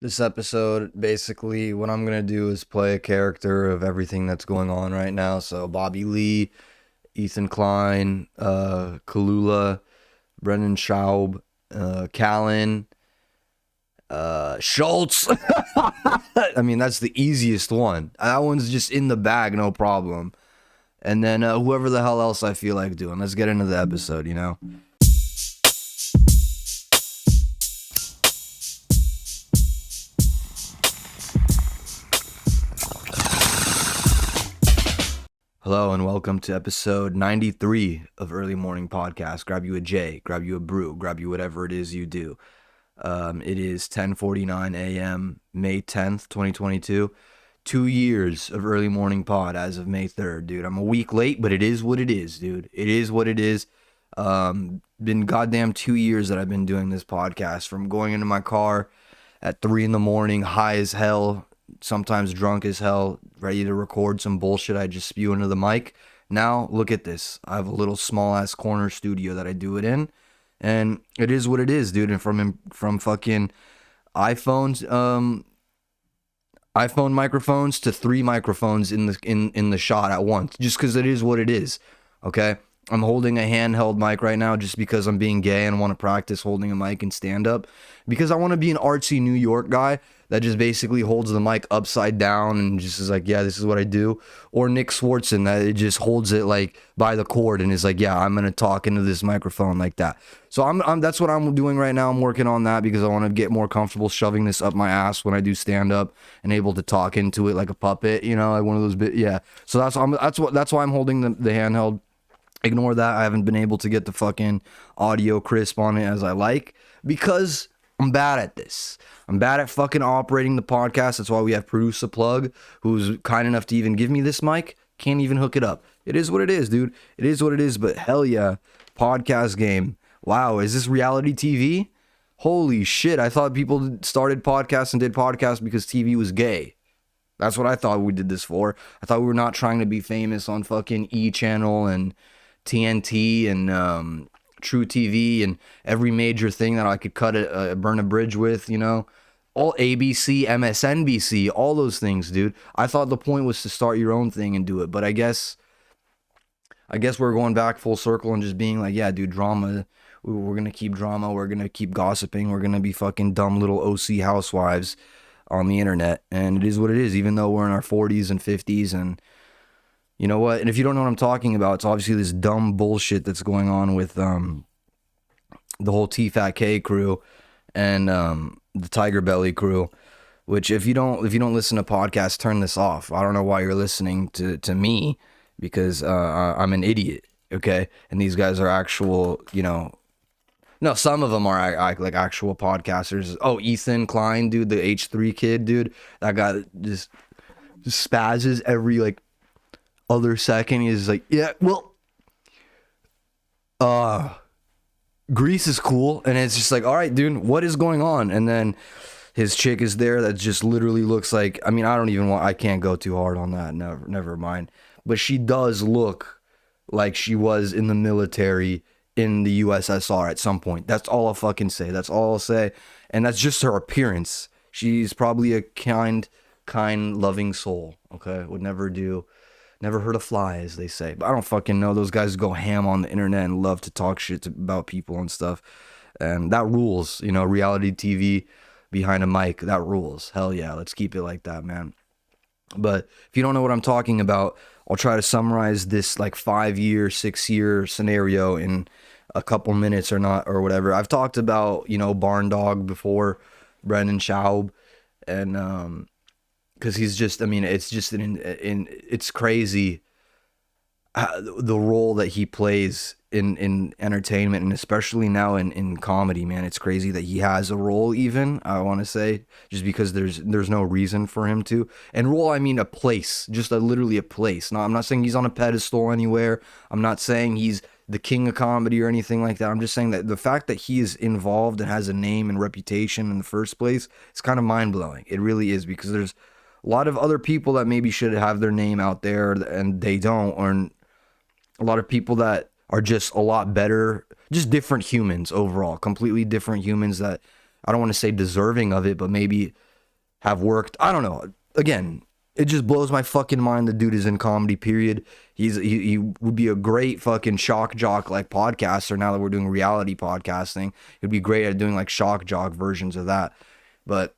This episode, basically, what I'm gonna do is play a character of everything that's going on right now. So Bobby Lee, Ethan Klein, Kalula, Brendan Schaub, Callan, Schultz. I mean, that's the easiest one. That one's just in the bag, no problem. And then whoever the hell else I feel like doing. Let's get into the episode. Hello and welcome to episode 93 of Early Morning Podcast. Grab you a J, grab you a brew, grab you whatever it is you do. It is 10:49 a.m. May 10th, 2022. 2 years of Early Morning Pod as of May 3rd, dude. I'm a week late, but it is what it is, dude. It is what it is. Been goddamn 2 years that I've been doing this podcast, from going into my car at 3 in the morning, high as hell, sometimes drunk as hell, ready to record some bullshit I just spew into the mic. Now, look at this. I have a little small-ass corner studio that I do it in, and it is what it is, dude. And from fucking iPhones, iPhone microphones to 3 microphones in the shot at once, just because it is what it is, okay? I'm holding a handheld mic right now just because I'm being gay and want to practice holding a mic and stand up, because I want to be an artsy New York guy that just basically holds the mic upside down and just is like, yeah, this is what I do. Or Nick Swartzen, that it just holds it like by the cord and is like, yeah, I'm going to talk into this microphone like that. So I'm that's what I'm doing right now. I'm working on that because I want to get more comfortable shoving this up my ass when I do stand up and able to talk into it like a puppet, like one of those yeah. So that's why I'm holding the handheld. Ignore that. I haven't been able to get the fucking audio crisp on it as I like, because I'm bad at this. I'm bad at fucking operating the podcast. That's why we have Producer Plugg, who's kind enough to even give me this mic. Can't even hook it up. It is what it is, dude. It is what it is, but hell yeah. Podcast game. Wow, is this reality TV? Holy shit, I thought people started podcasts and did podcasts because TV was gay. That's what I thought we did this for. I thought we were not trying to be famous on fucking E! Channel and TNT and True TV and every major thing that I could burn a bridge with, all ABC, MSNBC, all those things, dude. I thought the point was to start your own thing and do it, but I guess we're going back full circle and just being like, yeah, dude, drama. We're gonna keep drama. We're gonna keep gossiping. We're gonna be fucking dumb little OC housewives on the internet, and it is what it is. Even though we're in our 40s and 50s and. You know what? And if you don't know what I'm talking about, it's obviously this dumb bullshit that's going on with the whole TFATK crew and the TigerBelly crew. Which, if you don't listen to podcasts, turn this off. I don't know why you're listening to me, because I'm an idiot, okay? And these guys are actual, no, some of them are like actual podcasters. Oh, Ethan Klein, dude, the H3 kid, dude, that guy just spazzes every other second. He's like, yeah, well, Greece is cool, and it's just like, all right, dude, what is going on? And then his chick is there that just literally looks like, I mean, I can't go too hard on that, never mind, but she does look like she was in the military in the USSR at some point. That's all I'll fucking say. That's all I'll say, and that's just her appearance. She's probably a kind, loving soul, okay? Would never hurt a fly, as they say. But I don't fucking know. Those guys go ham on the internet and love to talk shit about people and stuff. And that rules, reality TV behind a mic, that rules. Hell yeah, let's keep it like that, man. But if you don't know what I'm talking about, I'll try to summarize this 5-year, 6-year scenario in a couple minutes or whatever. I've talked about, Barn Dog before, Brendan Schaub, and because he's just, I mean, it's just it's crazy the role that he plays in entertainment, and especially now in comedy, man. It's crazy that he has a role, even, I want to say, just because there's no reason for him to. And role, I mean a place, just literally a place. I'm not saying he's on a pedestal anywhere. I'm not saying he's the king of comedy or anything like that. I'm just saying that the fact that he is involved and has a name and reputation in the first place, it's kind of mind-blowing. It really is, because there's a lot of other people that maybe should have their name out there and they don't, or a lot of people that are just a lot better, just different humans overall, completely different humans that I don't want to say deserving of it, but maybe have worked. I don't know. Again, it just blows my fucking mind. The dude is in comedy, period. He would be a great fucking shock jock like podcaster. Now that we're doing reality podcasting, he'd be great at doing like shock jock versions of that. But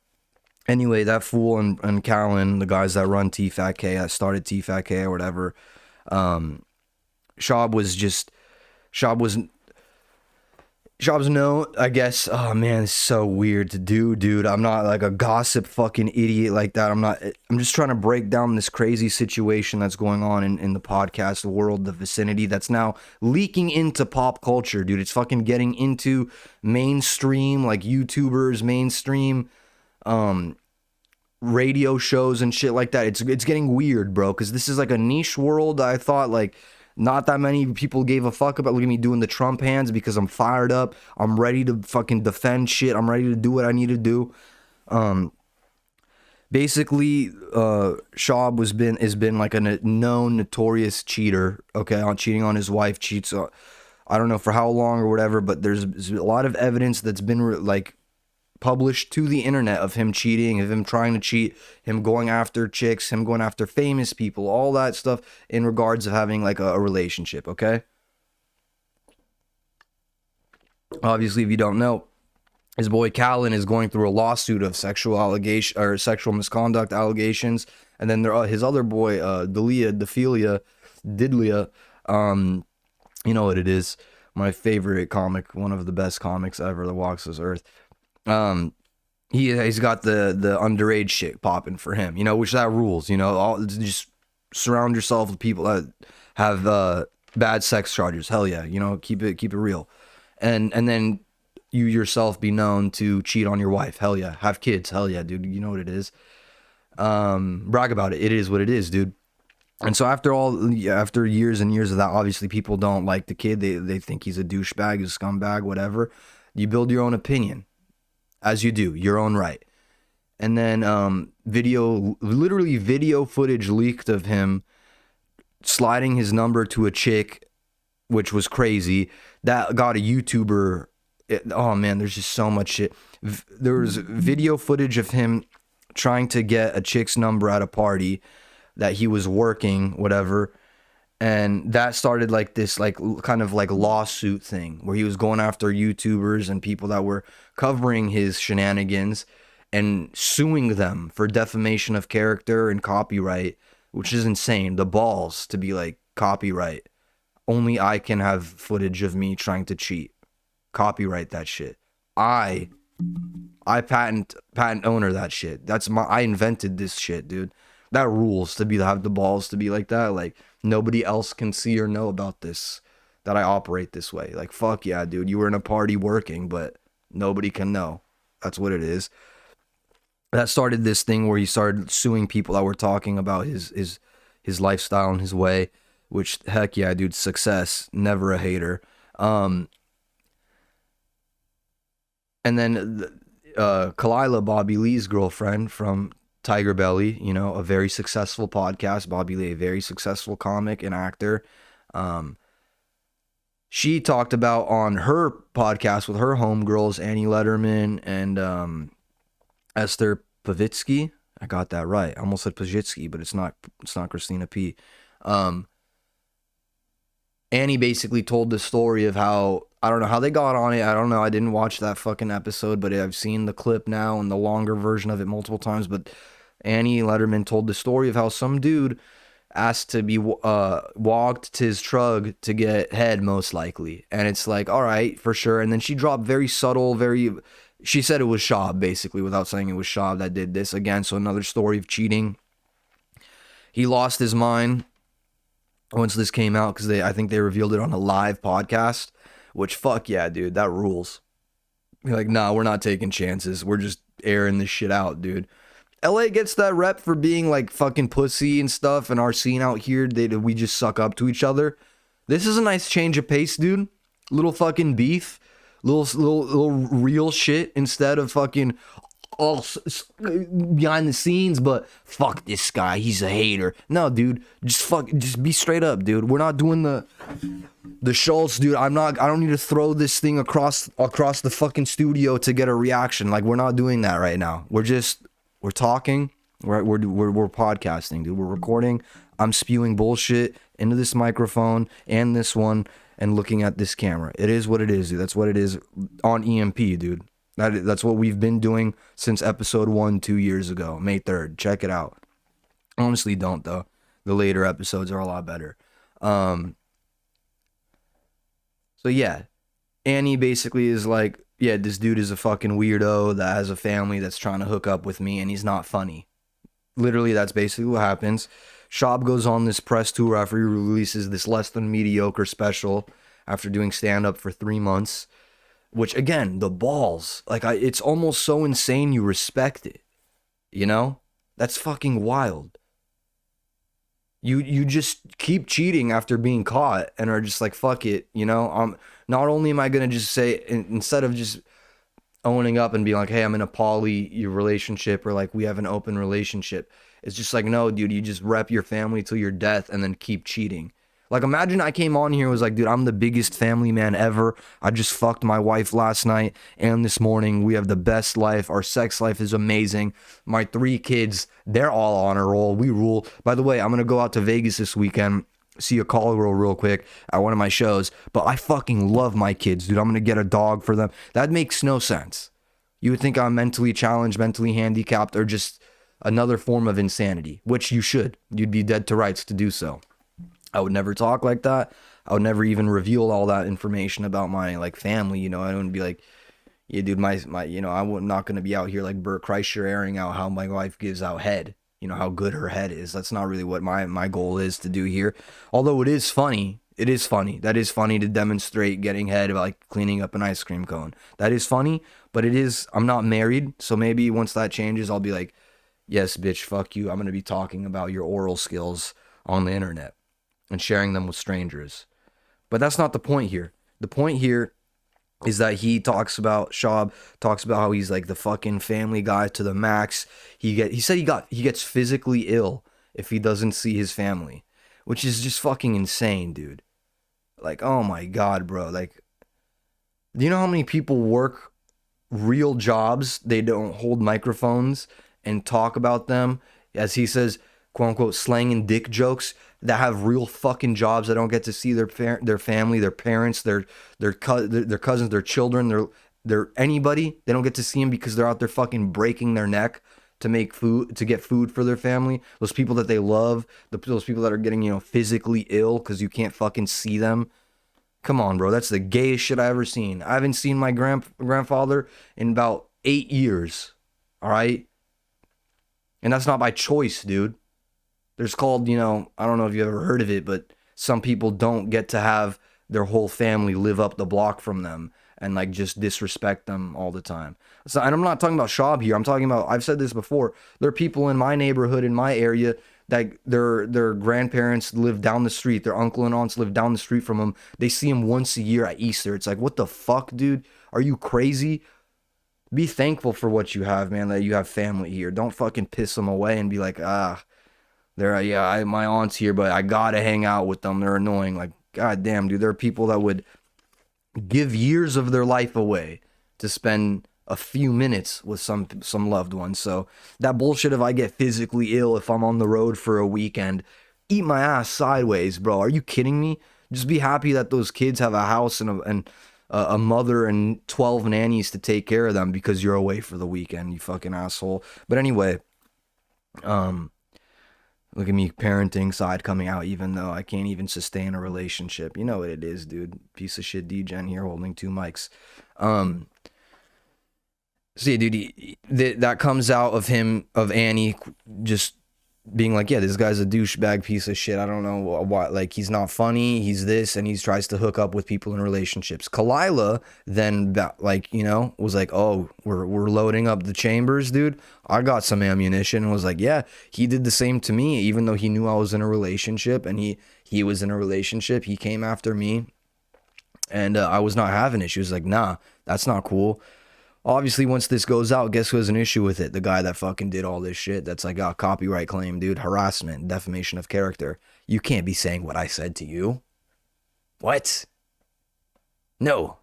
anyway, that fool and Callan, the guys that run TFATK, that started TFATK or whatever, Schaub's known, I guess. Oh man, it's so weird to do, dude. I'm not like a gossip fucking idiot like that. I'm just trying to break down this crazy situation that's going on in the podcast world, the vicinity that's now leaking into pop culture, dude. It's fucking getting into mainstream, like YouTubers, mainstream radio shows and shit like that. It's getting weird, bro, because this is like a niche world. I thought like not that many people gave a fuck about. Look at me doing the Trump hands because I'm fired up. I'm ready to fucking defend shit. I'm ready to do what I need to do. Basically, Schaub has been like a known notorious cheater. Okay, on cheating on his wife, cheats. I don't know for how long or whatever, but there's a lot of evidence that's been like published to the internet of him cheating, of him trying to cheat, him going after chicks, him going after famous people, all that stuff in regards of having like a relationship, okay? Obviously, if you don't know, his boy Callan is going through a lawsuit of sexual misconduct allegations, and then his other boy, Didlia, you know what it is, my favorite comic, one of the best comics ever that walks this earth. He's got the underage shit popping for him, you know, which that rules, you know. Just surround yourself with people that have bad sex charges. Hell yeah, you know, keep it real, and then you yourself be known to cheat on your wife. Hell yeah, have kids. Hell yeah, dude. You know what it is. Brag about it. It is what it is, dude. And so after years and years of that, obviously people don't like the kid. They think he's a douchebag, he's a scumbag, whatever. You build your own opinion. As you do, your own right. And then video footage leaked of him sliding his number to a chick, which was crazy. That got a YouTuber. Oh man, there's just so much shit. There was video footage of him trying to get a chick's number at a party that he was working, whatever. And that started like this like kind of like lawsuit thing where he was going after YouTubers and people that were covering his shenanigans and suing them for defamation of character and copyright, which is insane. The balls to be like, copyright. Only I can have footage of me trying to cheat. Copyright that shit. I patent owner that shit. I invented this shit, dude. That rules to have the balls to be like that. Like nobody else can see or know about this, that I operate this way. Like fuck yeah, dude. You were in a party working, but nobody can know. That's what it is. That started this thing where he started suing people that were talking about his lifestyle and his way, which heck yeah, dude, success, never a hater. And then Kalila, Bobby Lee's girlfriend from TigerBelly, you know, a very successful podcast. Bobby Lee, a very successful comic and actor. She talked about on her podcast with her homegirls, Annie Letterman and Esther Pavitsky. I got that right. I almost said Pajitsky, but it's not Christina P. Annie basically told the story of how, I don't know how they got on it. I don't know. I didn't watch that fucking episode, but I've seen the clip now and the longer version of it multiple times. But Annie Letterman told the story of how some dude asked to be walked to his truck to get head, most likely. And it's like, all right, for sure. And then she dropped very subtle, she said it was Schaub, basically, without saying it was Schaub that did this. Again, so another story of cheating. He lost his mind once this came out, because I think they revealed it on a live podcast, which fuck yeah, dude, that rules. You're like, nah, we're not taking chances. We're just airing this shit out, dude. LA gets that rep for being like fucking pussy and stuff, and our scene out here, we just suck up to each other. This is a nice change of pace, dude. Little fucking beef, little real shit instead of fucking all behind the scenes, but fuck this guy, he's a hater. No, dude, just be straight up, dude. We're not doing the Schulz, dude. I don't need to throw this thing across the fucking studio to get a reaction. Like, we're not doing that right now. We're We're talking. We're podcasting, dude. We're recording. I'm spewing bullshit into this microphone and this one and looking at this camera. It is what it is, dude. That's what it is on EMP, dude. That's what we've been doing since episode 1 2 years ago, May 3rd. Check it out. Honestly, don't, though. The later episodes are a lot better. So yeah, Annie basically is like, yeah, this dude is a fucking weirdo that has a family that's trying to hook up with me, and he's not funny. Literally, that's basically what happens. Schaub goes on this press tour after he releases this less than mediocre special after doing stand-up for 3 months. Which, again, the balls. Like, it's almost so insane you respect it. You know? That's fucking wild. You just keep cheating after being caught and are just like, fuck it, you know? Not only am I going to just say, instead of just owning up and being like, hey, I'm in a poly relationship, or like, we have an open relationship. It's just like, no, dude, you just rep your family till your death and then keep cheating. Like, imagine I came on here and was like, dude, I'm the biggest family man ever. I just fucked my wife last night and this morning. We have the best life. Our sex life is amazing. My 3 kids, they're all on a roll. We rule. By the way, I'm going to go out to Vegas this weekend, see a call girl real quick at one of my shows. But I fucking love my kids, dude. I'm going to get a dog for them. That makes no sense. You would think I'm mentally challenged, mentally handicapped, or just another form of insanity, which you should. You'd be dead to rights to do so. I would never talk like that. I would never even reveal all that information about my like family. You know, I wouldn't be like, yeah, dude, my you know, I'm not going to be out here like Bert Kreischer airing out how my wife gives out head. You know, how good her head is. That's not really what my goal is to do here. Although it is funny. It is funny. That is funny to demonstrate getting head by like cleaning up an ice cream cone. That is funny, but it is, I'm not married. So maybe once that changes, I'll be like, yes, bitch, fuck you. I'm going to be talking about your oral skills on the internet and sharing them with strangers. But that's not the point here. The point here is that Schaub talks about how he's like the fucking family guy to the max. He said he gets physically ill if he doesn't see his family, which is just fucking insane, dude. Like, oh my God, bro. Like, do you know how many people work real jobs? They don't hold microphones and talk about them, as he says, quote unquote, slanging dick jokes, that have real fucking jobs that don't get to see their family, their parents, their cousins, their children, their anybody. They don't get to see them because they're out there fucking breaking their neck to make food, to get food for their family. Those people that they love, those people that are getting, you know, physically ill because you can't fucking see them. Come on, bro. That's the gayest shit I ever seen. I haven't seen my grandfather in about 8 years. All right? And that's not by choice, dude. There's called, you know, I don't know if you've ever heard of it, but some people don't get to have their whole family live up the block from them and like just disrespect them all the time. So, and I'm not talking about Schaub here. I'm talking about, I've said this before, there are people in my neighborhood, in my area, that their grandparents live down the street. Their uncle and aunts live down the street from them. They see them once a year at Easter. It's like, what the fuck, dude? Are you crazy? Be thankful for what you have, man, that you have family here. Don't fucking piss them away and be like, my aunt's here, but I gotta hang out with them. They're annoying. Like, god damn, dude. There are people that would give years of their life away to spend a few minutes with some loved ones. So that bullshit, if I get physically ill, if I'm on the road for a weekend, eat my ass sideways, bro. Are you kidding me? Just be happy that those kids have a house and a mother and 12 nannies to take care of them because you're away for the weekend, you fucking asshole. But anyway, look at me, parenting side coming out, even though I can't even sustain a relationship. You know what it is, dude. Piece of shit degen here holding 2 mics. So yeah, dude, that comes out of Annie just being like, yeah, this guy's a douchebag piece of shit. I don't know why. Like, he's not funny. He's this, and he tries to hook up with people in relationships. Kalila then, like, you know, was like, oh, we're loading up the chambers, dude. I got some ammunition, and was like, yeah, he did the same to me, even though he knew I was in a relationship, and he was in a relationship. He came after me, and I was not having it. She was like, nah, that's not cool. Obviously, once this goes out, guess who has an issue with it? The guy that fucking did all this shit. That's like a copyright claim, dude. Harassment, defamation of character. You can't be saying what I said to you. What? No.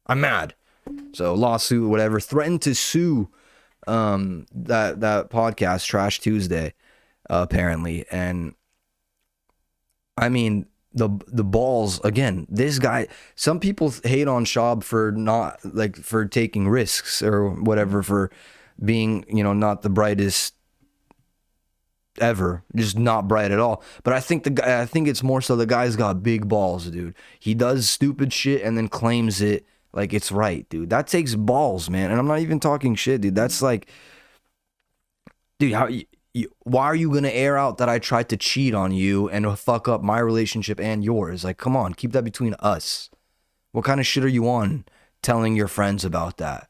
I'm mad. So lawsuit, whatever. Threatened to sue that podcast Trash Tuesday, apparently. And I mean, the balls again. This guy. Some people hate on Schaub for not like for taking risks or whatever, for being, you know, not the brightest ever, just not bright at all. But I think I think it's more so the guy's got big balls, dude. He does stupid shit and then claims it like it's right, dude. That takes balls, man. And I'm not even talking shit, dude. That's like, dude, why are you gonna air out that I tried to cheat on you and fuck up my relationship and yours? Like, come on, keep that between us. What kind of shit are you on telling your friends about that?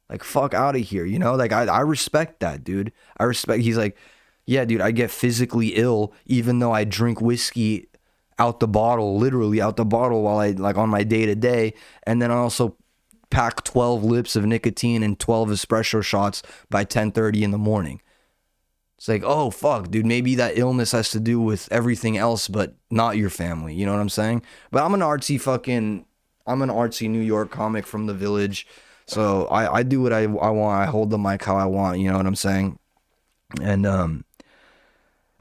Like, fuck out of here, you know? Like, I respect that, dude. I respect, he's like, yeah, dude, I get physically ill even though I drink whiskey out the bottle, literally out the bottle while I, like, on my day to day. And then I also pack 12 lips of nicotine and 12 espresso shots by 10:30 in the morning. It's like, oh, fuck, dude, maybe that illness has to do with everything else, but not your family. You know what I'm saying? But I'm an artsy New York comic from the village. So I do what I want. I hold the mic how I want. You know what I'm saying? And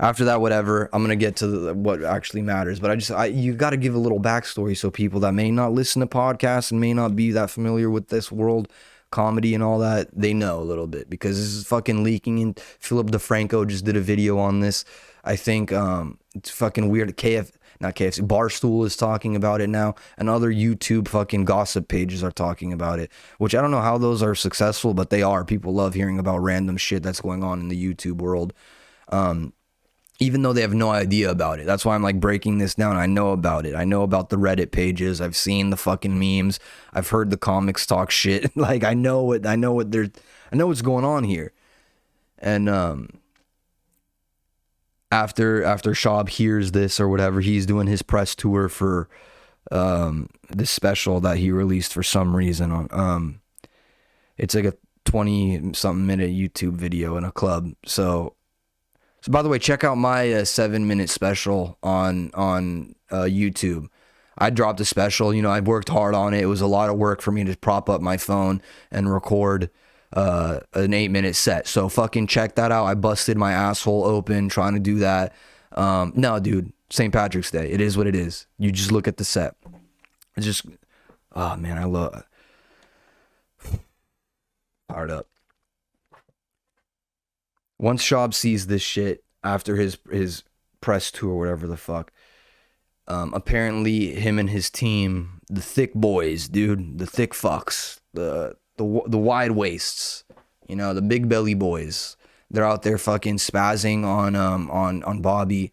after that, whatever, I'm going to get to what actually matters. But you got to give a little backstory so people that may not listen to podcasts and may not be that familiar with this world, comedy and all that, they know a little bit, because this is fucking leaking. And Philip DeFranco just did a video on this. I think it's fucking weird. Not KFC, Barstool is talking about it now, and other YouTube fucking gossip pages are talking about it, which I don't know how those are successful, but they are. People love hearing about random shit that's going on in the YouTube world. Even though they have no idea about it. That's why I'm like breaking this down. I know about it. I know about the Reddit pages. I've seen the fucking memes. I've heard the comics talk shit. Like, I know what's going on here. And after Schaub hears this or whatever, he's doing his press tour for this special that he released for some reason on it's like a 20 something minute YouTube video in a club. So by the way, check out my 7-minute special on YouTube. I dropped a special, you know, I worked hard on it. It was a lot of work for me to prop up my phone and record an 8-minute set. So fucking check that out. I busted my asshole open trying to do that. No, dude, St. Patrick's Day. It is what it is. You just look at the set. It's just, oh man, I love fired up. Once Schaub sees this shit after his press tour, whatever the fuck, apparently him and his team, the thick boys, dude, the thick fucks, the wide waists, you know, the big belly boys, they're out there fucking spazzing on Bobby,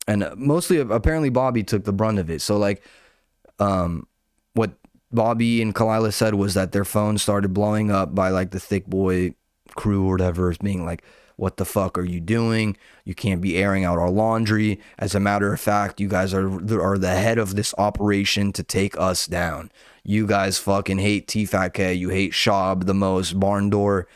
and mostly apparently Bobby took the brunt of it. So like, what Bobby and Kalila said was that their phones started blowing up by like the thick boy crew or whatever, being like, what the fuck are you doing? You can't be airing out our laundry. As a matter of fact, you guys are the head of this operation to take us down. You guys fucking hate TFATK. You hate Schaub the most. Barn Door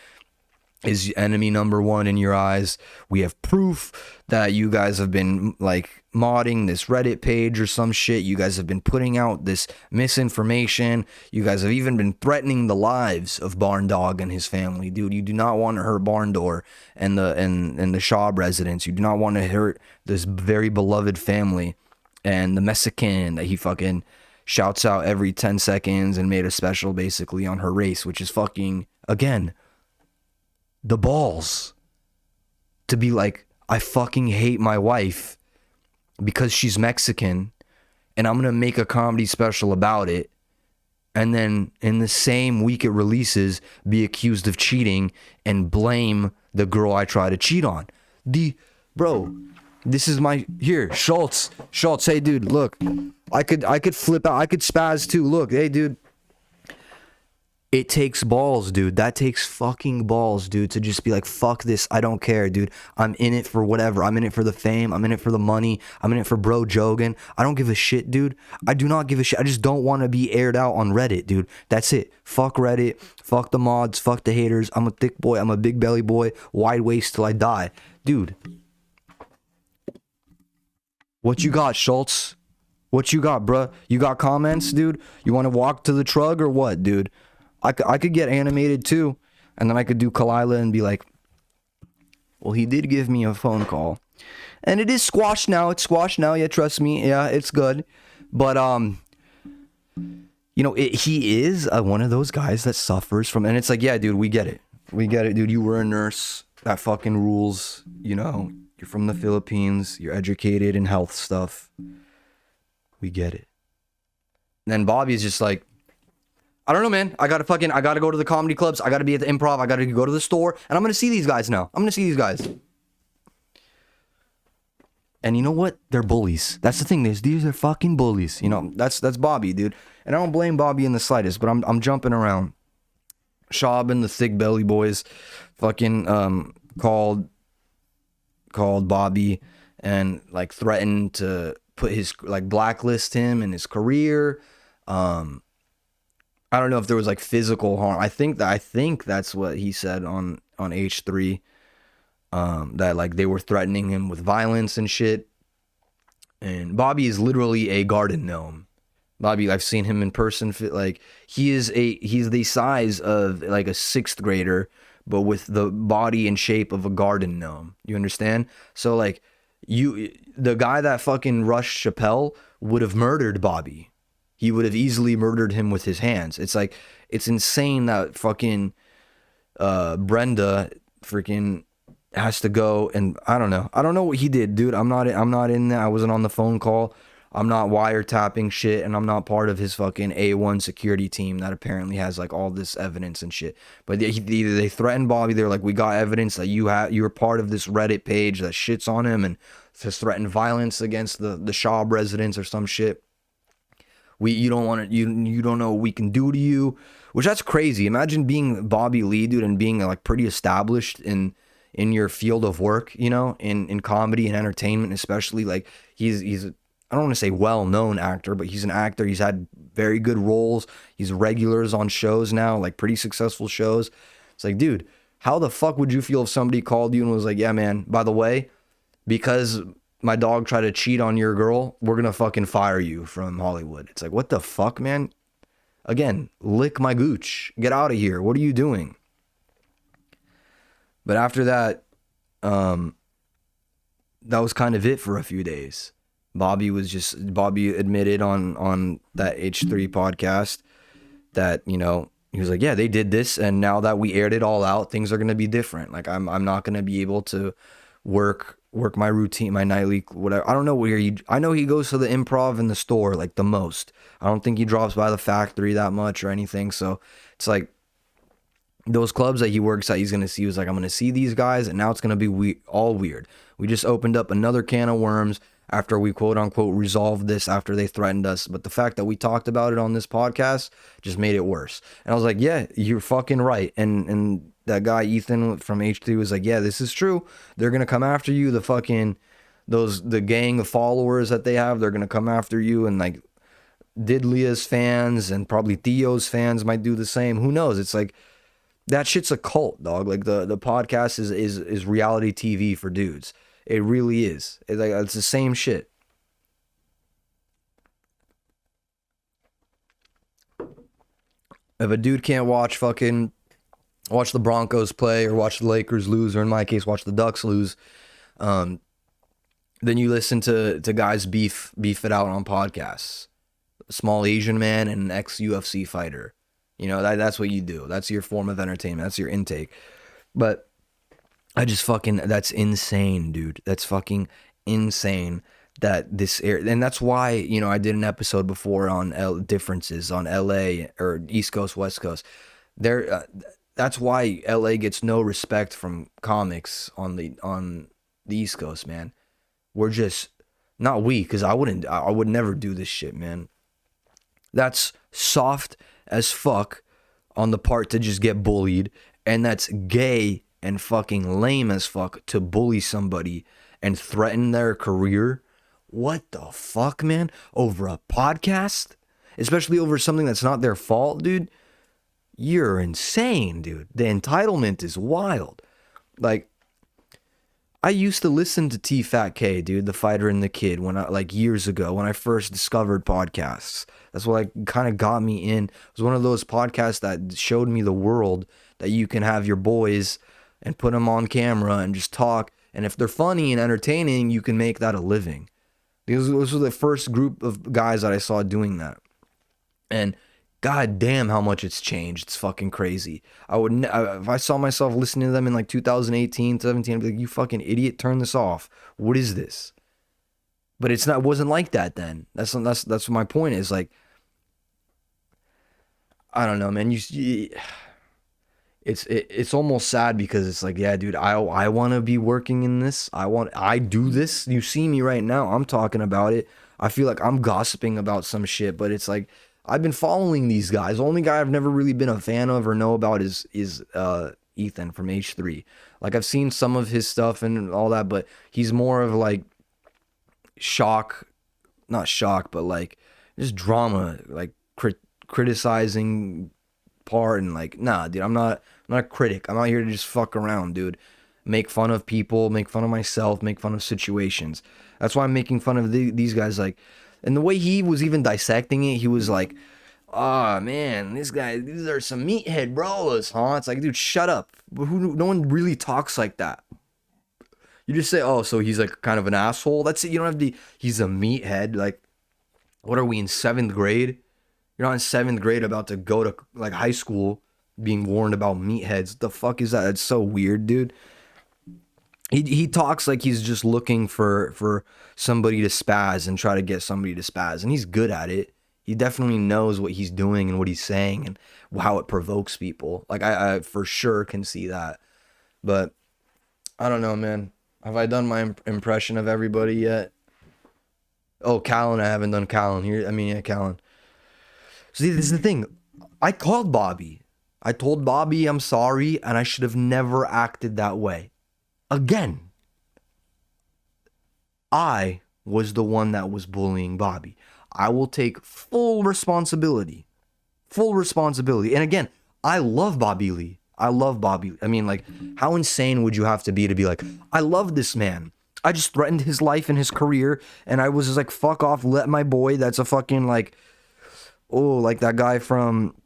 is enemy number one in your eyes. We have proof that you guys have been like modding this Reddit page or some shit. You guys have been putting out this misinformation. You guys have even been threatening the lives of Barn Dog and his family. Dude, you do not want to hurt Barn Door and the Schaub residents. You do not want to hurt this very beloved family and the Mexican that he fucking shouts out every 10 seconds and made a special basically on her race, which is fucking, again, the balls to be like, I fucking hate my wife because she's Mexican and I'm going to make a comedy special about it. And then in the same week it releases, be accused of cheating and blame the girl I try to cheat on. Bro, this is my, here, Schulz, hey dude, look, I could flip out, I could spaz too. Look, hey dude. It takes balls, dude. That takes fucking balls, dude, to just be like, fuck this. I don't care, dude. I'm in it for whatever. I'm in it for the fame. I'm in it for the money. I'm in it for bro jogging. I don't give a shit, dude. I do not give a shit. I just don't want to be aired out on Reddit, dude. That's it. Fuck Reddit. Fuck the mods. Fuck the haters. I'm a thick boy. I'm a big belly boy. Wide waist till I die. Dude. What you got, Schulz? What you got, bruh? You got comments, dude? You want to walk to the trug or what, dude? I could get animated too. And then I could do Kalila and be like, well, he did give me a phone call. And it is squashed now. It's squashed now. Yeah, trust me. Yeah, it's good. But, you know, he is one of those guys that suffers from, and it's like, yeah, dude, we get it. We get it, dude. You were a nurse. That fucking rules. You know, you're from the Philippines. You're educated in health stuff. We get it. And then Bobby's just like, I don't know, man. I gotta go to the comedy clubs. I gotta be at the Improv. I gotta go to the store. And I'm gonna see these guys now. I'm gonna see these guys. And you know what? They're bullies. That's the thing. These are fucking bullies. You know, that's Bobby, dude. And I don't blame Bobby in the slightest, but I'm jumping around. Schaub and the Thick Belly boys fucking called Bobby and like threatened to put his, like, blacklist him and his career. I don't know if there was like physical harm. I think that's what he said on H3. That like they were threatening him with violence and shit. And Bobby is literally a garden gnome. Bobby, I've seen him in person. Like he's the size of like a 6th grader, but with the body and shape of a garden gnome. You understand? So like the guy that fucking rushed Chappelle would have murdered Bobby. He would have easily murdered him with his hands. It's like, it's insane that fucking Brenda freaking has to go, and I don't know what he did, dude. I'm not in there. I wasn't on the phone call. I'm not wiretapping shit, and I'm not part of his fucking A1 security team that apparently has like all this evidence and shit. But they threatened Bobby. They're like, we got evidence that you're part of this Reddit page that shits on him and has threatened violence against the Schaub residents or some shit. You don't know what we can do to you, which that's crazy. Imagine being Bobby Lee, dude, and being like pretty established in your field of work, you know, in comedy and entertainment, especially. Like he's I don't want to say well-known actor, but he's an actor. He's had very good roles. He's regulars on shows now, like pretty successful shows. It's like, dude, how the fuck would you feel if somebody called you and was like, yeah, man, by the way, because my dog tried to cheat on your girl, we're gonna fucking fire you from Hollywood. It's like, what the fuck, man? Again, lick my gooch. Get out of here. What are you doing? But after that, that was kind of it for a few days. Bobby admitted on that H3 podcast that, you know, he was like, yeah, they did this, and now that we aired it all out, things are gonna be different. Like I'm not gonna be able to work my routine, my nightly, whatever. I don't know where I know he goes to the Improv and the store like the most. I don't think he drops by the factory that much or anything. So it's like those clubs that he works at, he was like, I'm going to see these guys, and now it's going to be all weird. We just opened up another can of worms after we quote unquote resolved this after they threatened us. But the fact that we talked about it on this podcast just made it worse. And I was like, yeah, you're fucking right. And that guy Ethan from H3 was like, yeah, this is true. They're gonna come after you. The gang of followers that they have, they're gonna come after you. And like Didlia's fans and probably Theo's fans might do the same. Who knows? It's like that shit's a cult, dog. Like the podcast is reality TV for dudes. It really is. It's the same shit. If a dude can't watch the Broncos play or watch the Lakers lose, or in my case, watch the Ducks lose, then you listen to guys beef it out on podcasts. A small Asian man and an ex-UFC fighter. You know, that's what you do. That's your form of entertainment. That's your intake. But that's insane, dude. That's fucking insane that this air, and that's why, you know, I did an episode before on differences on LA or East Coast, West Coast. That's why LA gets no respect from comics on the East Coast, man. We're just not we, because I would never do this shit, man. That's soft as fuck on the part to just get bullied, and that's gay and fucking lame as fuck to bully somebody and threaten their career. What the fuck, man? Over a podcast? Especially over something that's not their fault, dude? You're insane, dude. The entitlement is wild. Like, I used to listen to TFATK, dude, The Fighter and the Kid, years ago, when I first discovered podcasts. That's what kind of got me in. It was one of those podcasts that showed me the world that you can have your boys and put them on camera and just talk. And if they're funny and entertaining, you can make that a living. Those were the first group of guys that I saw doing that. And god damn how much it's changed. It's fucking crazy. If I saw myself listening to them in like 2018, 17, I'd be like, you fucking idiot, turn this off. What is this? But it wasn't like that then. That's what my point is. Like, I don't know, man. It's almost sad because it's like, yeah, dude, I want to be working in this. I do this. You see me right now. I'm talking about it. I feel like I'm gossiping about some shit, but it's like I've been following these guys. The only guy I've never really been a fan of or know about is Ethan from H3. Like, I've seen some of his stuff and all that, but he's more of like not shock, but like just drama, like criticizing part, and like, nah, dude, I'm not a critic. I'm out here to just fuck around, dude. Make fun of people, make fun of myself, make fun of situations. That's why I'm making fun of these guys. Like, and the way he was even dissecting it, he was like, oh man, these are some meathead bros, huh? It's like, dude, shut up. No one really talks like that. You just say, oh, so he's like kind of an asshole. That's it. You don't have he's a meathead. Like, what are we in 7th grade? You're not in 7th grade about to go to like high school being warned about meatheads. What the fuck is that? It's so weird, dude. He talks like he's just looking for somebody to spaz and try to get somebody to spaz. And he's good at it. He definitely knows what he's doing and what he's saying and how it provokes people. Like, I for sure can see that. But I don't know, man. Have I done my impression of everybody yet? Oh, Callan, I haven't done Callan here. I mean, yeah, Callan. See, this is the thing. I called Bobby. I told Bobby I'm sorry, and I should have never acted that way. Again, I was the one that was bullying Bobby. I will take full responsibility. Full responsibility. And again, I love Bobby Lee. I love Bobby. I mean, like, how insane would you have to be like, I love this man. I just threatened his life and his career, and I was just like, fuck off, let my boy, that's a fucking, like, oh, like that guy from,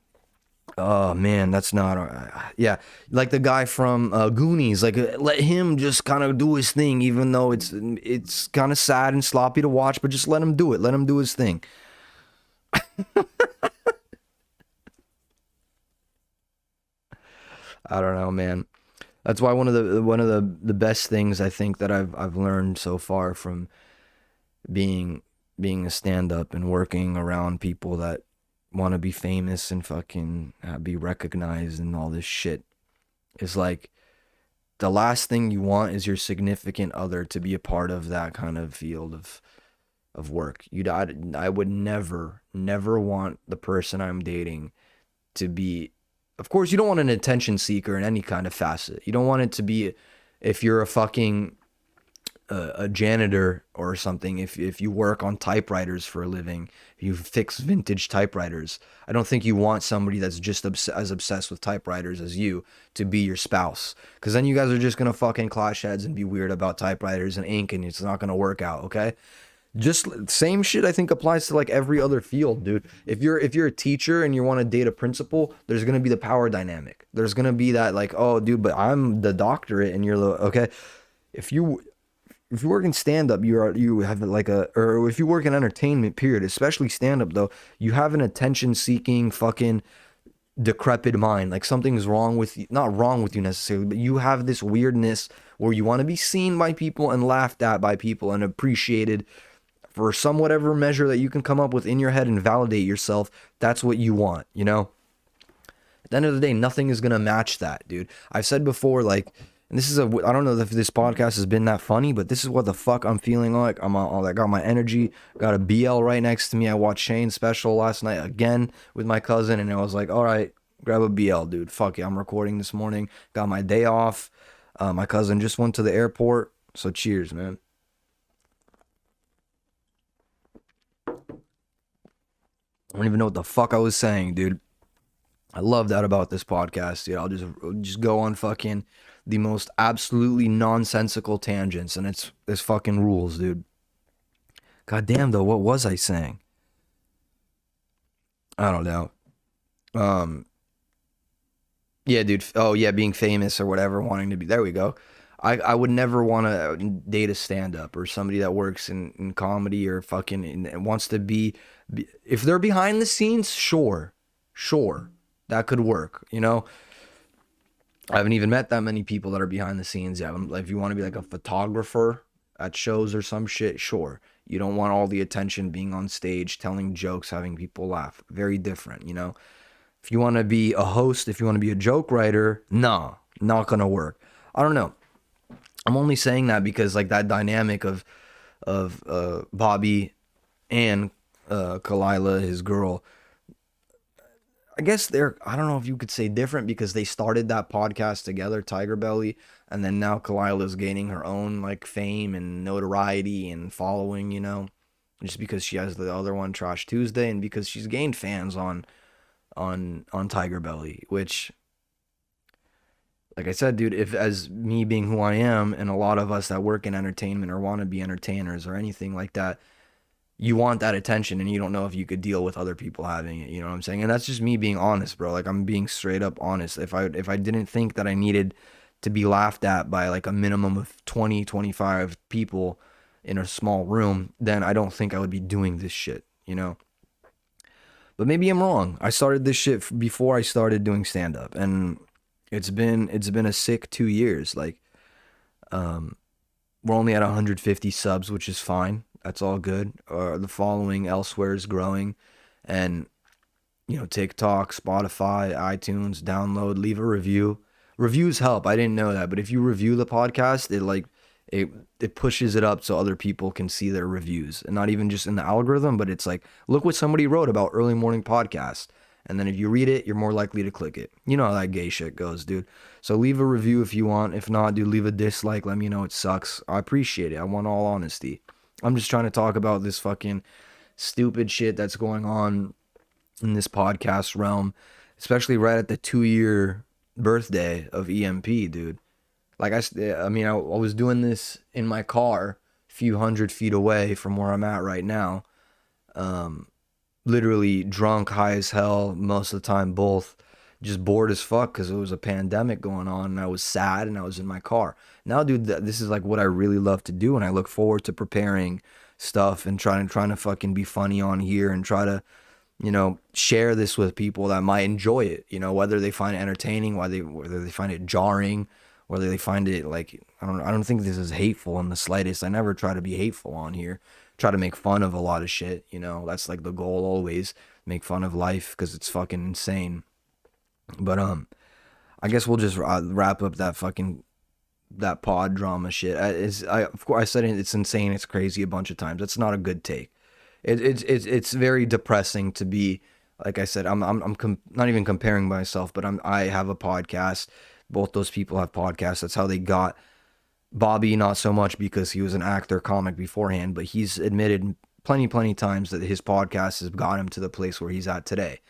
oh man, that's not, yeah, like the guy from Goonies, like, let him just kind of do his thing, even though it's kind of sad and sloppy to watch, but just let him do it, let him do his thing. I don't know, man. That's why one of the best things I think that I've learned so far from being a stand-up and working around people that want to be famous and fucking be recognized and all this shit is like, the last thing you want is your significant other to be a part of that kind of field of work. I would never want the person I'm dating to be, of course, you don't want an attention seeker in any kind of facet. You don't want it to be, if you're a fucking a janitor or something, if you work on typewriters for a living, you fix vintage typewriters. I don't think you want somebody that's just as obsessed with typewriters as you to be your spouse, because then you guys are just gonna fucking clash heads and be weird about typewriters and ink, and it's not gonna work out. Okay. Just same shit I think applies to like every other field, dude. If you're a teacher and you want to date a principal, there's gonna be the power dynamic. There's gonna be that, like, oh dude, but I'm the doctorate and you're the, okay. If you work in stand-up, you have like or if you work in entertainment, period, especially stand-up though, you have an attention-seeking fucking decrepit mind. Like, something's wrong with you, not wrong with you necessarily, but you have this weirdness where you want to be seen by people and laughed at by people and appreciated for some whatever measure that you can come up with in your head and validate yourself. That's what you want, you know? At the end of the day, nothing is gonna match that, dude. I've said before, like, and this is I don't know if this podcast has been that funny, but this is what the fuck I'm feeling like. I got my energy, got a BL right next to me. I watched Shane's special last night again with my cousin, and I was like, all right, grab a BL, dude. Fuck it, I'm recording this morning. Got my day off. My cousin just went to the airport, so cheers, man. I don't even know what the fuck I was saying, dude. I love that about this podcast, dude. I'll just go on fucking the most absolutely nonsensical tangents, and it's fucking rules, dude. God damn, though, what was I saying? I don't know. Yeah, dude. Oh, yeah, being famous or whatever, wanting to be. There we go. I would never want to date a stand up or somebody that works in comedy or fucking and wants to be. If they're behind the scenes, sure. Sure. That could work, you know? I haven't even met that many people that are behind the scenes yet. Like, if you want to be like a photographer at shows or some shit, sure. You don't want all the attention being on stage, telling jokes, having people laugh. Very different, you know? If you want to be a host, if you want to be a joke writer, nah, not gonna work. I don't know. I'm only saying that because like that dynamic of Bobby and Kalila, his girl. I guess I don't know if you could say different because they started that podcast together, TigerBelly, and then now Kalila's gaining her own like fame and notoriety and following, you know, just because she has the other one, Trash Tuesday, and because she's gained fans on TigerBelly, which, like I said, dude, if as me being who I am and a lot of us that work in entertainment or want to be entertainers or anything like that, you want that attention and you don't know if you could deal with other people having it, you know what I'm saying? And that's just me being honest, bro. Like, I'm being straight up honest. If I didn't think that I needed to be laughed at by like a minimum of 20, 25 people in a small room, then I don't think I would be doing this shit, you know? But maybe I'm wrong. I started this shit before I started doing stand up, and it's been a sick 2 years. Like, we're only at 150 subs, which is fine. That's all good. The following elsewhere is growing, and you know, TikTok, Spotify, iTunes, download, leave a review. Reviews help. I didn't know that, but if you review the podcast, it pushes it up so other people can see their reviews, and not even just in the algorithm, but it's like, look what somebody wrote about early morning podcast. And then if you read it, you're more likely to click it. You know how that gay shit goes, dude. So leave a review if you want. If not, dude, leave a dislike. Let me know it sucks. I appreciate it. I want all honesty. I'm just trying to talk about this fucking stupid shit that's going on in this podcast realm, especially right at the 2-year birthday of EMP, dude. Like, I mean, I was doing this in my car a few hundred feet away from where I'm at right now. Literally drunk, high as hell, most of the time, both. Just bored as fuck because it was a pandemic going on, and I was sad, and I was in my car. Now, dude, this is like what I really love to do, and I look forward to preparing stuff and trying to fucking be funny on here and try to, you know, share this with people that might enjoy it. You know, whether they find it entertaining, whether they find it jarring, whether they find it like, I don't think this is hateful in the slightest. I never try to be hateful on here. Try to make fun of a lot of shit, you know. That's like the goal always. Make fun of life because it's fucking insane. But I guess we'll just wrap up that pod drama shit. Of course I said it's insane, it's crazy a bunch of times. That's not a good take. It's very depressing to be, like I said, I'm not even comparing myself, but I have a podcast. Both those people have podcasts. That's how they got Bobby, not so much because he was an actor comic beforehand, but he's admitted plenty times that his podcast has got him to the place where he's at today.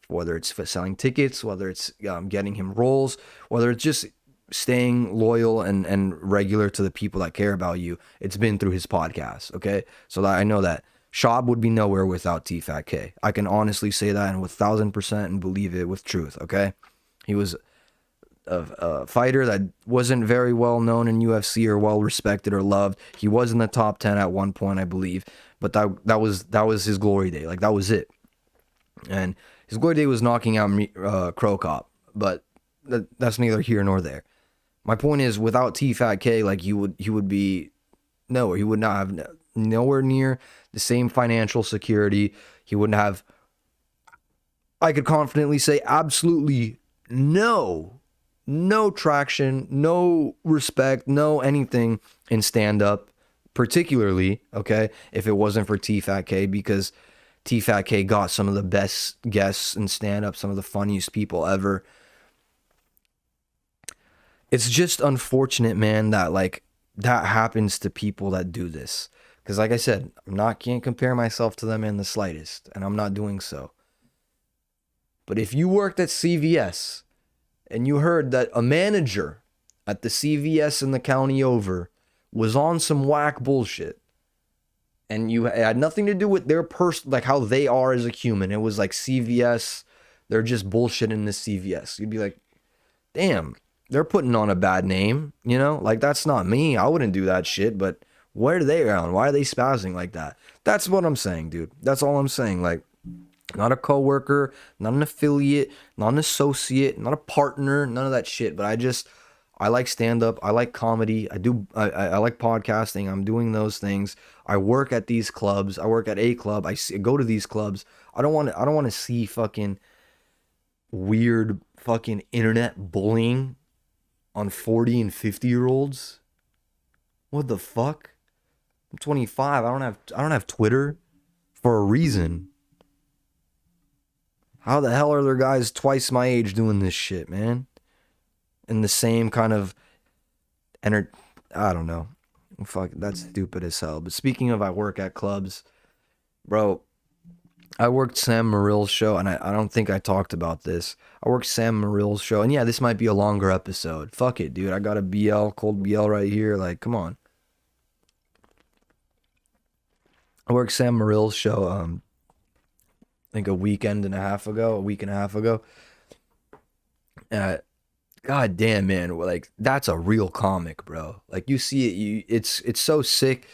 Whether it's selling tickets, whether it's getting him roles, whether it's just staying loyal and regular to the people that care about you, it's been through his podcast, okay? So that I know that Schaub would be nowhere without TFATK. I can honestly say that and with 1,000% and believe it with truth, okay? He was a fighter that wasn't very well known in UFC or well respected or loved. He was in the top 10 at one point, I believe, but that was his glory day. Like, that was it. And his glory day was knocking out Crow Cop, but that's neither here nor there. My point is, without TFATK, like, he would be nowhere. He would not have nowhere near the same financial security. He wouldn't have, I could confidently say, absolutely no traction, no respect, no anything in stand-up, particularly, okay, if it wasn't for TFATK, because TFATK got some of the best guests in stand-up, some of the funniest people ever. It's just unfortunate, man, that like that happens to people that do this. Because like I said, can't compare myself to them in the slightest, and I'm not doing so. But if you worked at CVS and you heard that a manager at the CVS in the county over was on some whack bullshit, and it had nothing to do with their person, like how they are as a human. It was like CVS, they're just bullshitting this CVS. You'd be like, damn, they're putting on a bad name, you know? Like, that's not me. I wouldn't do that shit, but what are they around? Why are they spazzing like that? That's what I'm saying, dude. That's all I'm saying. Like, not a coworker, not an affiliate, not an associate, not a partner, none of that shit. But I like stand up. I like comedy. I like podcasting. I'm doing those things. I work at these clubs. I work at a club. Go to these clubs. I don't want to see fucking weird fucking internet bullying on 40 and 50-year-olds. What the fuck? I'm 25. I don't have Twitter for a reason. How the hell are there guys twice my age doing this shit, man? In the same kind of I don't know. Fuck, that's stupid as hell. But speaking of, I work at clubs, bro. I worked Sam Morrill's show, and I don't think I talked about this. I worked Sam Morrill's show, and yeah, this might be a longer episode. Fuck it, dude. I got a cold BL right here. Like, come on. I worked Sam Morrill's show, I think a week and a half ago. God damn, man. Like, that's a real comic, bro. Like, you see it, it's so sick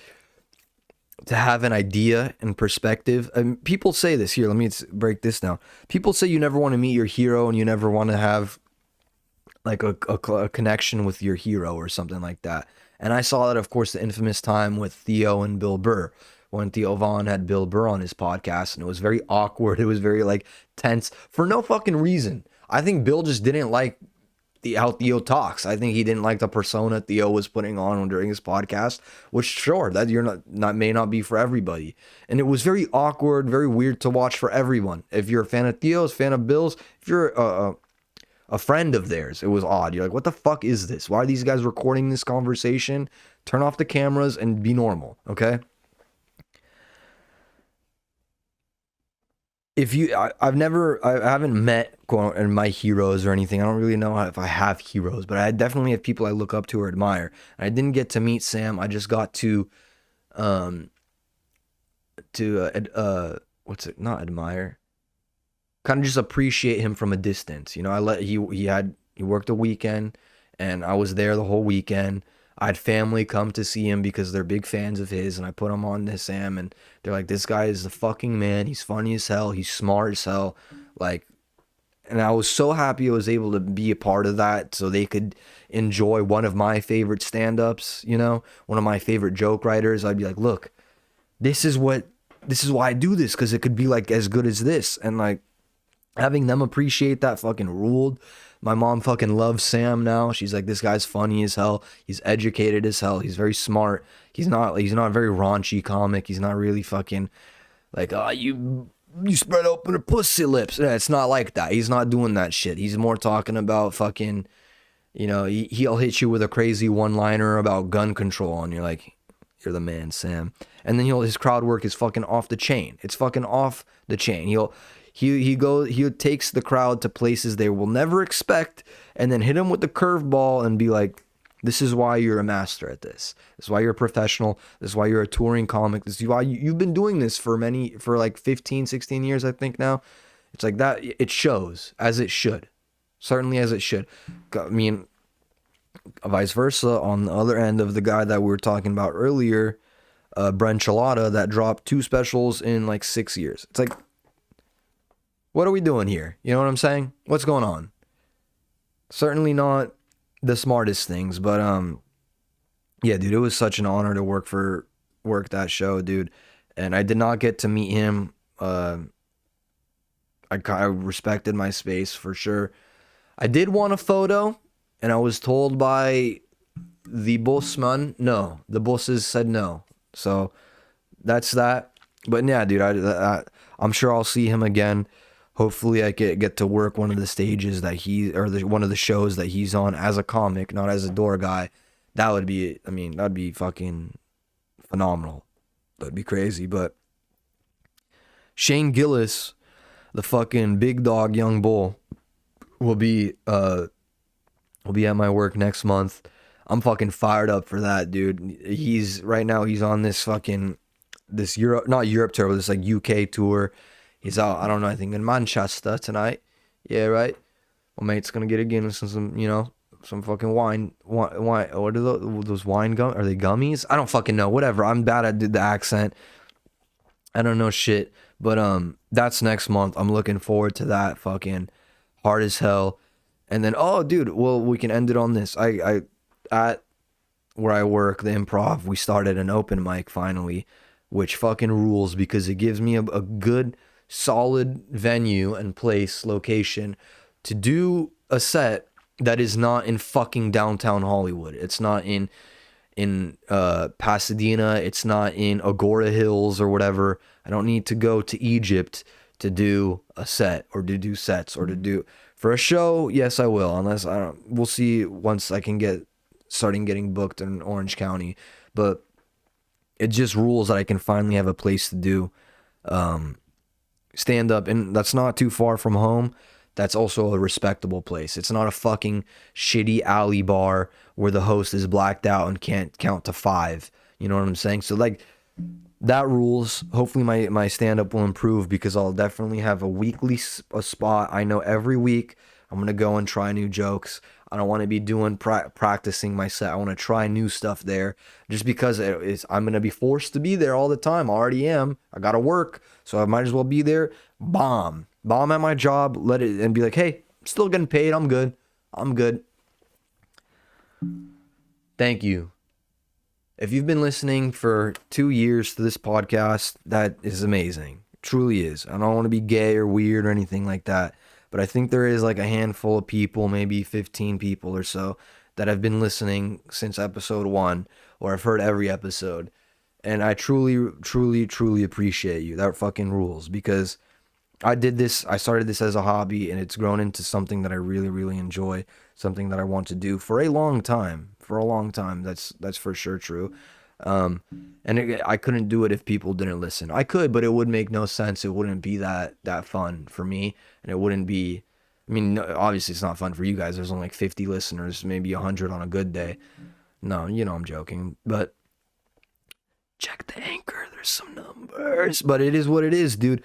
to have an idea and perspective. And people say this here. Let me break this down. People say you never want to meet your hero and you never want to have like a connection with your hero or something like that. And I saw that, of course, the infamous time with Theo and Bill Burr, when Theo Von had Bill Burr on his podcast, and it was very awkward. It was very like tense for no fucking reason. I think Bill just didn't like how Theo talks. I think he didn't like the persona Theo was putting on during his podcast, which sure, that you're not may not be for everybody. And it was very awkward, very weird to watch for everyone. If you're a fan of Theo's, fan of Bill's, if you're a friend of theirs, it was odd. You're like, what the fuck is this? Why are these guys recording this conversation? Turn off the cameras and be normal, okay? I haven't met my heroes or anything. I don't really know if I have heroes, but I definitely have people I look up to or admire. And I didn't get to meet Sam. I just got to what's it? Not admire. Kind of just appreciate him from a distance. You know, he worked a weekend, and I was there the whole weekend. I had family come to see him because they're big fans of his, and I put him on to Sam, and they're like, this guy is the fucking man. He's funny as hell. He's smart as hell. Like, and I was so happy I was able to be a part of that so they could enjoy one of my favorite stand-ups, you know, one of my favorite joke writers. I'd be like, look, this is why I do this, because it could be like as good as this. And like, having them appreciate that fucking ruled. My mom fucking loves Sam now. She's like, this guy's funny as hell. He's educated as hell. He's very smart. He's not a very raunchy comic. He's not really fucking like, oh, you spread open her pussy lips. Yeah, it's not like that. He's not doing that shit. He's more talking about fucking, you know, he'll hit you with a crazy one-liner about gun control, and you're like, you're the man, Sam. And then his crowd work is fucking off the chain. It's fucking off the chain. He takes the crowd to places they will never expect, and then hit them with the curveball and be like, this is why you're a master at this. This is why you're a professional. This is why you're a touring comic. This is why you've been doing this for like 15, 16 years, I think now. It's like that. It shows, as it should. Certainly as it should. I mean, vice versa, on the other end of the guy that we were talking about earlier, Brendan Schaub, that dropped 2 specials in like 6 years. It's like, what are we doing here? You know what I'm saying? What's going on? Certainly not the smartest things, but yeah, dude, it was such an honor to work that show, dude. And I did not get to meet him. I respected my space for sure. I did want a photo, and I was told by the bossman, no. The bosses said no. So that's that. But yeah, dude, I'm sure I'll see him again. Hopefully I get to work one of the stages that one of the shows that he's on as a comic, not as a door guy. That would be, I mean, that'd be fucking phenomenal. That'd be crazy. But Shane Gillis, the fucking big dog young bull, will be at my work next month. I'm fucking fired up for that, dude. He's on this not Europe tour, but this like UK tour. He's out, I don't know, I think in Manchester tonight. Yeah, right? My mate's gonna get a Guinness and some, some fucking wine. What are those wine gum? Are they gummies? I don't fucking know. Whatever. I'm bad at the accent. I don't know shit. But that's next month. I'm looking forward to that. Fucking hard as hell. And then, oh, dude, well, we can end it on this. I at where I work, the Improv, we started an open mic finally, which fucking rules because it gives me a good, solid venue and place, location to do a set that is not in fucking downtown Hollywood. It's not in Pasadena. It's not in Agora Hills or whatever. I don't need to go to Egypt to do a set or to do sets or to do for a show. Yes, I will, unless I don't. We'll see once I can starting getting booked in Orange County. But it just rules that I can finally have a place to do stand up, and that's not too far from home. That's also a respectable place. It's not a fucking shitty alley bar where the host is blacked out and can't count to 5. You know what I'm saying? So like that rules. Hopefully my stand-up will improve because I'll definitely have a weekly spot. I know every week I'm going to go and try new jokes. I don't want to be doing practicing my set. I want to try new stuff there just because I'm going to be forced to be there all the time. I already am. I got to work. So I might as well be there. Bomb at my job, let it, and be like, hey, I'm still getting paid. I'm good. Thank you. If you've been listening for 2 years to this podcast, that is amazing. It truly is. I don't want to be gay or weird or anything like that, but I think there is like a handful of people, maybe 15 people or so, that have been listening since episode 1, or have heard every episode. And I truly, truly, truly appreciate you. That fucking rules, because I started this as a hobby, and it's grown into something that I really, really enjoy, something that I want to do for a long time. That's for sure true. I couldn't do it if people didn't listen. I could, but it would make no sense. It wouldn't be that fun for me, and it wouldn't be. I mean, obviously it's not fun for you guys. There's only like 50 listeners, maybe 100 on a good day. No, I'm joking, but check the Anchor. There's some numbers, but it is what it is, dude.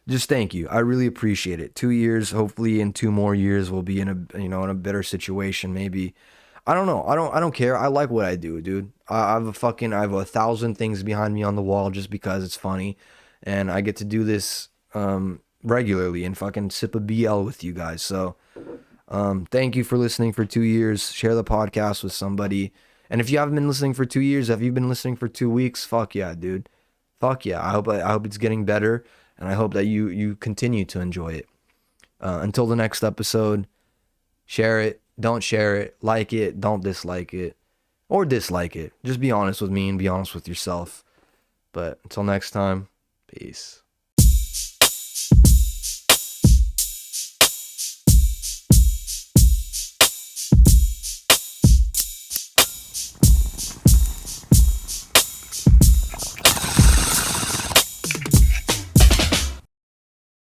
Just thank you. I really appreciate it. 2 years, hopefully in 2 more years we'll be in a better situation. Maybe, I don't know. I don't care. I like what I do, dude. I have 1,000 things behind me on the wall just because it's funny, and I get to do this regularly and fucking sip a BL with you guys. So thank you for listening for 2 years. Share the podcast with somebody. And if you haven't been listening for 2 years, have you been listening for 2 weeks? Fuck yeah, dude. Fuck yeah. I hope it's getting better. And I hope that you continue to enjoy it. Until the next episode, share it, don't share it, like it, don't dislike it, or dislike it. Just be honest with me and be honest with yourself. But until next time, peace.